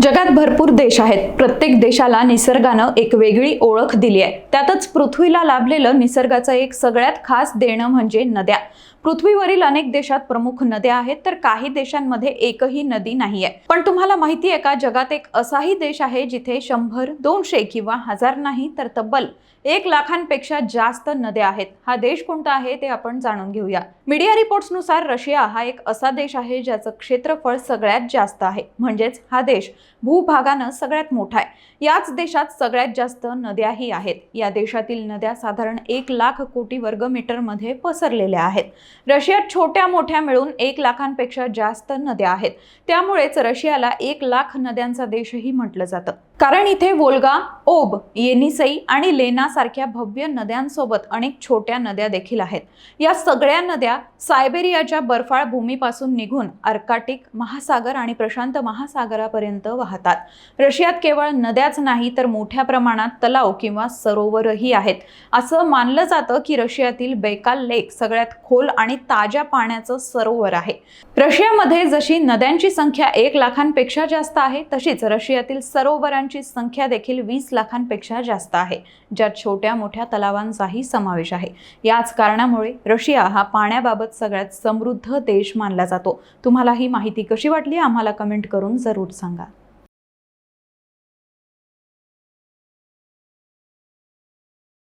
जगात भरपूर देश आहेत। प्रत्येक देशाला निसर्गानं एक वेगळी ओळख दिली आहे। त्यातच पृथ्वीला लाभलेलं निसर्गाचं एक सगळ्यात खास देणं म्हणजे नद्या। पृथ्वीवरील अनेक देशात प्रमुख नद्या आहेत, तर काही देशांमध्ये एकही नदी नाहीये। पण तुम्हाला माहिती आहे का, जगात एक असाही देश आहे जिथे 100, 200 किंवा 1000 नाही तर तब्बल 1 लाखांपेक्षा जास्त नद्या आहेत। हा देश कोणता आहे ते आपण जाणून घेऊया। मीडिया रिपोर्ट्सनुसार रशिया हा एक असा देश आहे ज्याचं क्षेत्रफळ सगळ्यात जास्त आहे, म्हणजेच हा देश भूभागानं सगळ्यात मोठा आहे। याच देशात सगळ्यात जास्त नद्याही आहेत। या देशातील नद्या साधारण 1 लाख कोटी वर्गमीटर मध्ये पसरलेल्या आहेत। रशियात छोट्या मोठ्या मिळून 1 लाखांपेक्षा जास्त नद्या आहेत। त्यामुळेच रशियाला 1 लाख नद्यांचा देशही म्हटलं जातं, कारण इथे वोल्गा, ओब, येनिसई आणि लेना सारख्या भव्य नद्यांसोबत अनेक छोट्या नद्या देखील आहेत। या सगळ्या नद्या सायबेरियाच्या बर्फाळ भूमीपासून निघून आर्कटिक महासागर आणि प्रशांत महासागरापर्यंत वाहतात। रशियात केवळ नद्याच नाही तर मोठ्या प्रमाणात तलाव किंवा सरोवरही आहेत। असं मानलं जातं की रशियातील बैकाल लेक सगळ्यात खोल आणि ताज्या पाण्याचं सरोवर आहे। रशियामध्ये जशी नद्यांची संख्या 1 लाखांपेक्षा जास्त आहे, तशीच रशियातील सरोवरांची संख्या देखील 20 लाखांपेक्षा जास्त आहे, ज्यात छोट्या मोठ्या तलावांचाही समावेश आहे। याच कारणामुळे रशिया हा पाण्याबाबत सगळ्यात समृद्ध देश मानला जातो। तुम्हाला ही माहिती कशी वाटली आम्हाला कमेंट करून जरूर सांगा।